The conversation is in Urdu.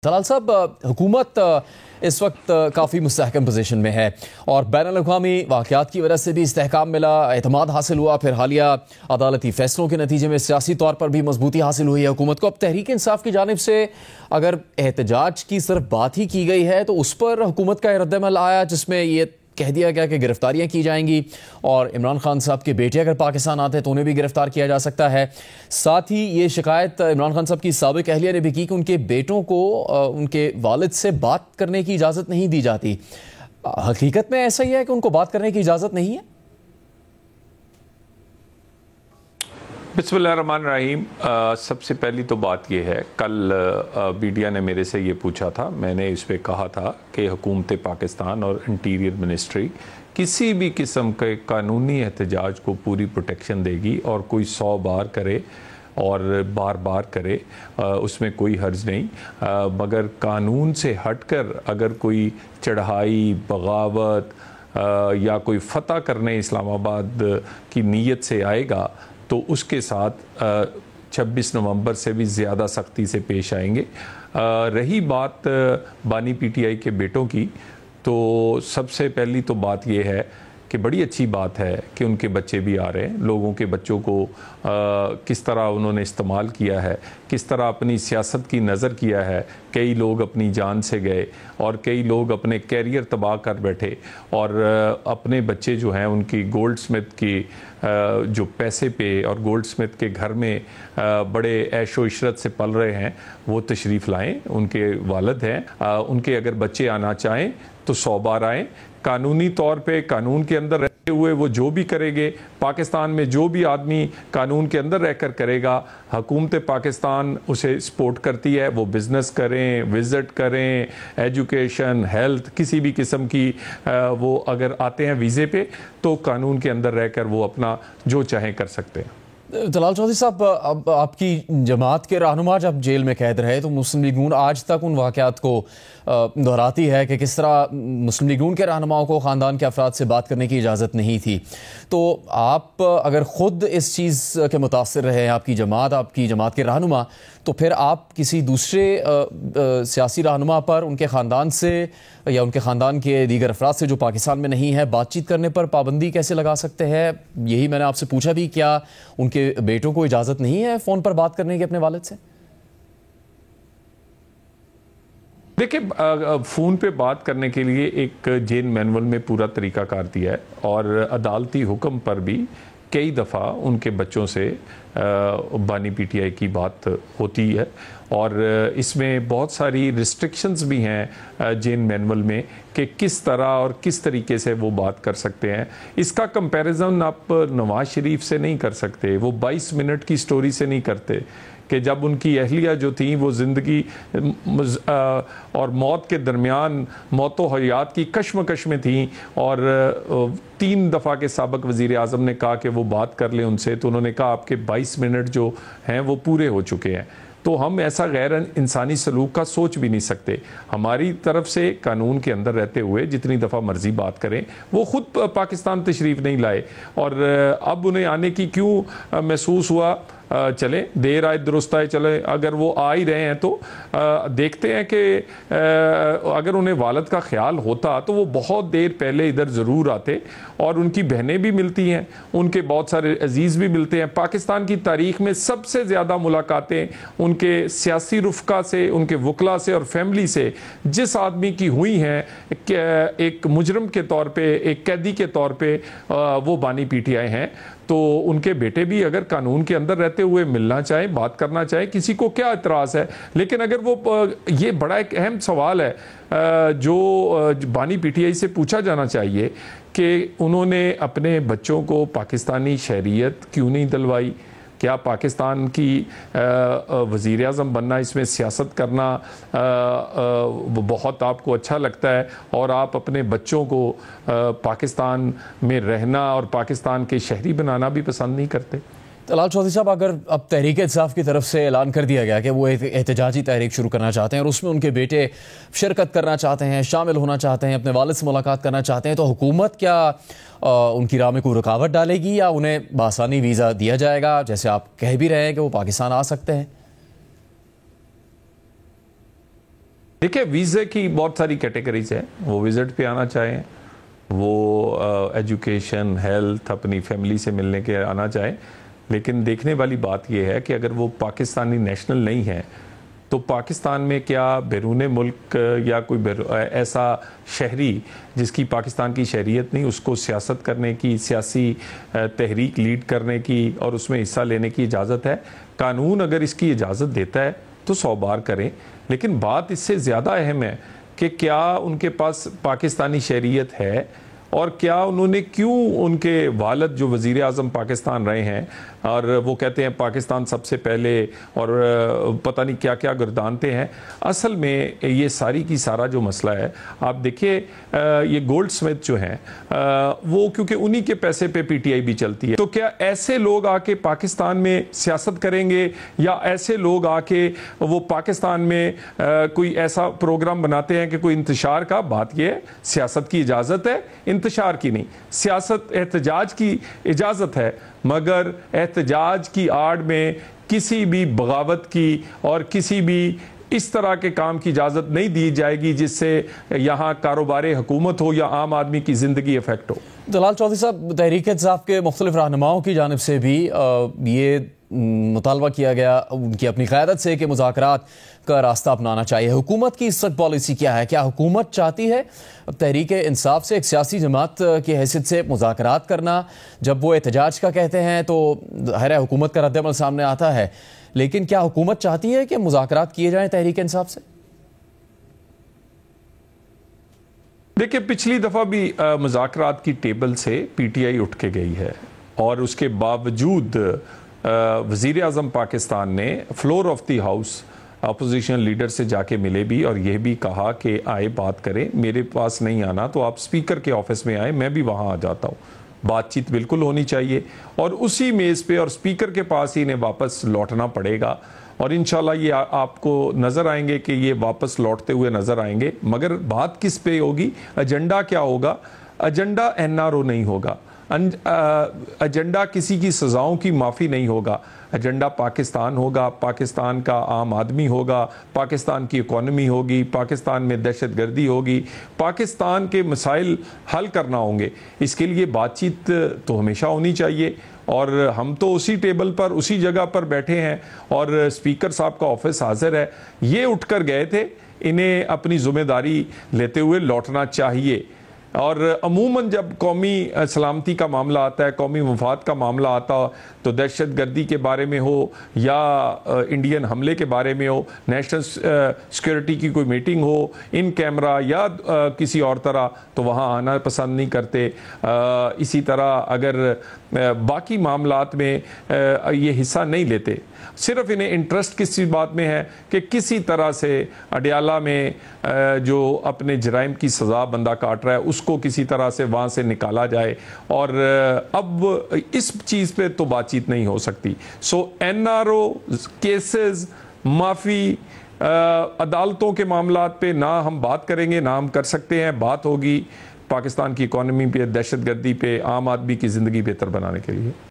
طلال صاحب، حکومت اس وقت کافی مستحکم پوزیشن میں ہے اور بین الاقوامی واقعات کی وجہ سے بھی استحکام ملا، اعتماد حاصل ہوا، پھر حالیہ عدالتی فیصلوں کے نتیجے میں سیاسی طور پر بھی مضبوطی حاصل ہوئی ہے حکومت کو۔ اب تحریک انصاف کی جانب سے اگر احتجاج کی صرف بات ہی کی گئی ہے تو اس پر حکومت کا رد عمل آیا جس میں یہ کہہ دیا گیا کہ گرفتاریاں کی جائیں گی اور عمران خان صاحب کے بیٹے اگر پاکستان آتے ہیں تو انہیں بھی گرفتار کیا جا سکتا ہے۔ ساتھ ہی یہ شکایت عمران خان صاحب کی سابق اہلیہ نے بھی کی کہ ان کے بیٹوں کو ان کے والد سے بات کرنے کی اجازت نہیں دی جاتی۔ حقیقت میں ایسا ہی ہے کہ ان کو بات کرنے کی اجازت نہیں ہے؟ بسم اللہ الرحمن الرحیم۔ سب سے پہلی تو بات یہ ہے، کل میڈیا نے میرے سے یہ پوچھا تھا، میں نے اس پہ کہا تھا کہ حکومت پاکستان اور انٹیریئر منسٹری کسی بھی قسم کے قانونی احتجاج کو پوری پروٹیکشن دے گی، اور کوئی 100 بار کرے اور بار بار کرے اس میں کوئی حرج نہیں، مگر قانون سے ہٹ کر اگر کوئی چڑھائی، بغاوت یا کوئی فتح کرنے اسلام آباد کی نیت سے آئے گا تو اس کے ساتھ 26 نومبر سے بھی زیادہ سختی سے پیش آئیں گے۔ رہی بات بانی پی ٹی آئی کے بیٹوں کی، تو سب سے پہلی تو بات یہ ہے کہ بڑی اچھی بات ہے کہ ان کے بچے بھی آ رہے ہیں۔ لوگوں کے بچوں کو کس طرح انہوں نے استعمال کیا ہے، کس طرح اپنی سیاست کی نظر کیا ہے، کئی لوگ اپنی جان سے گئے اور کئی لوگ اپنے کیریئر تباہ کر بیٹھے، اور اپنے بچے جو ہیں ان کی گولڈ سمتھ کی جو پیسے پہ اور گولڈ سمتھ کے گھر میں بڑے عیش و عشرت سے پل رہے ہیں، وہ تشریف لائیں۔ ان کے والد ہیں، ان کے اگر بچے آنا چاہیں تو 100 بار آئیں۔ قانونی طور پہ قانون کے اندر رہتے ہوئے وہ جو بھی کریں گے، پاکستان میں جو بھی آدمی قانون کے اندر رہ کر کرے گا، حکومت پاکستان اسے سپورٹ کرتی ہے۔ وہ بزنس کریں، وزٹ کریں، ایجوکیشن، ہیلتھ، کسی بھی قسم کی وہ اگر آتے ہیں ویزے پہ تو قانون کے اندر رہ کر وہ اپنا جو چاہیں کر سکتے ہیں۔ طلال چودھری صاحب، اب آپ کی جماعت کے رہنما جب جیل میں قید رہے تو مسلم لیگ نون آج تک ان واقعات کو دہراتی ہے کہ کس طرح مسلم لیگ نون کے رہنماؤں کو خاندان کے افراد سے بات کرنے کی اجازت نہیں تھی۔ تو آپ اگر خود اس چیز کے متاثر رہے ہیں، آپ کی جماعت کے رہنما، تو پھر آپ کسی دوسرے سیاسی رہنما پر ان کے خاندان سے یا ان کے خاندان کے دیگر افراد سے جو پاکستان میں نہیں ہے بات چیت کرنے پر پابندی کیسے لگا سکتے ہیں؟ یہی میں نے آپ سے پوچھا بھی، کیا ان کے بیٹوں کو اجازت نہیں ہے فون پر بات کرنے کی اپنے والد سے؟ دیکھیں، فون پہ بات کرنے کے لیے ایک جیل مینول میں پورا طریقہ کار دیا ہے، اور عدالتی حکم پر بھی کئی دفعہ ان کے بچوں سے بانی پی ٹی آئی کی بات ہوتی ہے، اور اس میں بہت ساری ریسٹرکشنز بھی ہیں جیل مینول میں کہ کس طرح اور کس طریقے سے وہ بات کر سکتے ہیں۔ اس کا کمپیریزن آپ نواز شریف سے نہیں کر سکتے، وہ 22 منٹ کی سٹوری سے نہیں کرتے کہ جب ان کی اہلیہ جو تھیں وہ زندگی اور موت کے درمیان، موت و حیات کی کشمکش میں تھیں، اور 3 دفعہ کے سابق وزیر اعظم نے کہا کہ وہ بات کر لیں ان سے، تو انہوں نے کہا آپ کے 22 منٹ جو ہیں وہ پورے ہو چکے ہیں۔ تو ہم ایسا غیر انسانی سلوک کا سوچ بھی نہیں سکتے۔ ہماری طرف سے قانون کے اندر رہتے ہوئے جتنی دفعہ مرضی بات کریں، وہ خود پاکستان تشریف نہیں لائے، اور اب انہیں آنے کی کیوں محسوس ہوا؟ چلیں، دیر آئے درست آئے، چلے اگر وہ آ ہی رہے ہیں تو دیکھتے ہیں کہ اگر انہیں والد کا خیال ہوتا تو وہ بہت دیر پہلے ادھر ضرور آتے، اور ان کی بہنیں بھی ملتی ہیں، ان کے بہت سارے عزیز بھی ملتے ہیں۔ پاکستان کی تاریخ میں سب سے زیادہ ملاقاتیں ان کے سیاسی رفقا سے، ان کے وکلا سے اور فیملی سے جس آدمی کی ہوئی ہیں ایک مجرم کے طور پہ، ایک قیدی کے طور پہ، وہ بانی پی ٹی آئی ہیں۔ تو ان کے بیٹے بھی اگر قانون کے اندر رہتے ہوئے ملنا چاہیں، بات کرنا چاہیں، کسی کو کیا اعتراض ہے؟ لیکن اگر وہ یہ بڑا ایک اہم سوال ہے جو بانی پی ٹی آئی سے پوچھا جانا چاہیے کہ انہوں نے اپنے بچوں کو پاکستانی شہریت کیوں نہیں دلوائی؟ کیا پاکستان کی وزیر اعظم بننا، اس میں سیاست کرنا بہت آپ کو اچھا لگتا ہے، اور آپ اپنے بچوں کو پاکستان میں رہنا اور پاکستان کے شہری بنانا بھی پسند نہیں کرتے؟ طلال چودھری صاحب، اگر اب تحریک انصاف کی طرف سے اعلان کر دیا گیا کہ وہ احتجاجی تحریک شروع کرنا چاہتے ہیں اور اس میں ان کے بیٹے شرکت کرنا چاہتے ہیں، شامل ہونا چاہتے ہیں، اپنے والد سے ملاقات کرنا چاہتے ہیں، تو حکومت کیا ان کی راہ میں کوئی رکاوٹ ڈالے گی یا انہیں بآسانی ویزا دیا جائے گا، جیسے آپ کہہ بھی رہے ہیں کہ وہ پاکستان آ سکتے ہیں؟ دیکھیں ویزے کی بہت ساری کیٹیگریز ہیں، وہ وزٹ پہ آنا چاہیں، وہ ایجوکیشن، ہیلتھ، اپنی فیملی سے ملنے کے آنا چاہیں، لیکن دیکھنے والی بات یہ ہے کہ اگر وہ پاکستانی نیشنل نہیں ہیں تو پاکستان میں کیا بیرون ملک یا کوئی ایسا شہری جس کی پاکستان کی شہریت نہیں، اس کو سیاست کرنے کی، سیاسی تحریک لیڈ کرنے کی اور اس میں حصہ لینے کی اجازت ہے؟ قانون اگر اس کی اجازت دیتا ہے تو 100 بار کریں، لیکن بات اس سے زیادہ اہم ہے کہ کیا ان کے پاس پاکستانی شہریت ہے، اور کیا انہوں نے کیوں ان کے والد جو وزیر اعظم پاکستان رہے ہیں اور وہ کہتے ہیں پاکستان سب سے پہلے اور پتہ نہیں کیا کیا گردانتے ہیں، اصل میں یہ ساری کی سارا جو مسئلہ ہے، آپ دیکھیے یہ گولڈ سمتھ جو ہیں وہ کیونکہ انہی کے پیسے پہ پی ٹی آئی بھی چلتی ہے، تو کیا ایسے لوگ آ کے پاکستان میں سیاست کریں گے، یا ایسے لوگ آ کے وہ پاکستان میں کوئی ایسا پروگرام بناتے ہیں کہ کوئی انتشار کا؟ بات یہ ہے سیاست کی اجازت ہے، انتشار کی نہیں۔ سیاست احتجاج کی اجازت ہے، مگر احتجاج کی آڑ میں کسی بھی بغاوت کی اور کسی بھی اس طرح کے کام کی اجازت نہیں دی جائے گی جس سے یہاں کاروبار حکومت ہو یا عام آدمی کی زندگی افیکٹ ہو۔ جلال چودھری صاحب، تحریک انصاف کے مختلف رہنماؤں کی جانب سے بھی یہ مطالبہ کیا گیا ان کی اپنی قیادت سے کہ مذاکرات کا راستہ اپنانا چاہیے۔ حکومت کی اس وقت پالیسی کیا ہے؟ کیا حکومت چاہتی ہے تحریک انصاف سے ایک سیاسی جماعت کی حیثیت سے مذاکرات کرنا؟ جب وہ احتجاج کا کہتے ہیں تو ظاہر ہے حکومت کا رد عمل سامنے آتا ہے، لیکن کیا حکومت چاہتی ہے کہ مذاکرات کیے جائیں تحریک انصاف سے؟ دیکھیں پچھلی دفعہ بھی مذاکرات کی ٹیبل سے پی ٹی آئی اٹھ کے گئی ہے، اور اس کے باوجود وزیر اعظم پاکستان نے floor of the house opposition leader سے جا کے ملے بھی اور یہ بھی کہا کہ آئے بات کریں، میرے پاس نہیں آنا تو آپ سپیکر کے آفس میں آئے، میں بھی وہاں آ جاتا ہوں۔ بات چیت بالکل ہونی چاہیے، اور اسی میز پہ اور سپیکر کے پاس ہی انہیں واپس لوٹنا پڑے گا، اور انشاءاللہ یہ آپ کو نظر آئیں گے کہ یہ واپس لوٹتے ہوئے نظر آئیں گے۔ مگر بات کس پہ ہوگی؟ ایجنڈا کیا ہوگا؟ ایجنڈا این آر او نہیں ہوگا، ایجنڈا کسی کی سزاؤں کی معافی نہیں ہوگا، ایجنڈا پاکستان ہوگا، پاکستان کا عام آدمی ہوگا، پاکستان کی اکانومی ہوگی، پاکستان میں دہشت گردی ہوگی، پاکستان کے مسائل حل کرنا ہوں گے۔ اس کے لیے بات چیت تو ہمیشہ ہونی چاہیے، اور ہم تو اسی ٹیبل پر اسی جگہ پر بیٹھے ہیں، اور اسپیکر صاحب کا آفس حاضر ہے، یہ اٹھ کر گئے تھے، انہیں اپنی ذمہ داری لیتے ہوئے لوٹنا چاہیے۔ اور عموماً جب قومی سلامتی کا معاملہ آتا ہے، قومی مفاد کا معاملہ آتا ہو، تو دہشت گردی کے بارے میں ہو یا انڈین حملے کے بارے میں ہو، نیشنل سیکورٹی کی کوئی میٹنگ ہو ان کیمرہ یا کسی اور طرح، تو وہاں آنا پسند نہیں کرتے۔ اسی طرح اگر باقی معاملات میں یہ حصہ نہیں لیتے، صرف انہیں انٹرسٹ کسی بات میں ہے کہ کسی طرح سے اڈیالہ میں جو اپنے جرائم کی سزا بندہ کاٹ رہا ہے اس کو کسی طرح سے وہاں سے نکالا جائے، اور اب اس چیز پہ تو بات چیت نہیں ہو سکتی۔ سو این آر او کیسز، معافی، عدالتوں کے معاملات پہ نہ ہم بات کریں گے، نہ ہم کر سکتے ہیں۔ بات ہوگی پاکستان کی اکانومی پہ، دہشت گردی پہ، عام آدمی کی زندگی بہتر بنانے کے لیے۔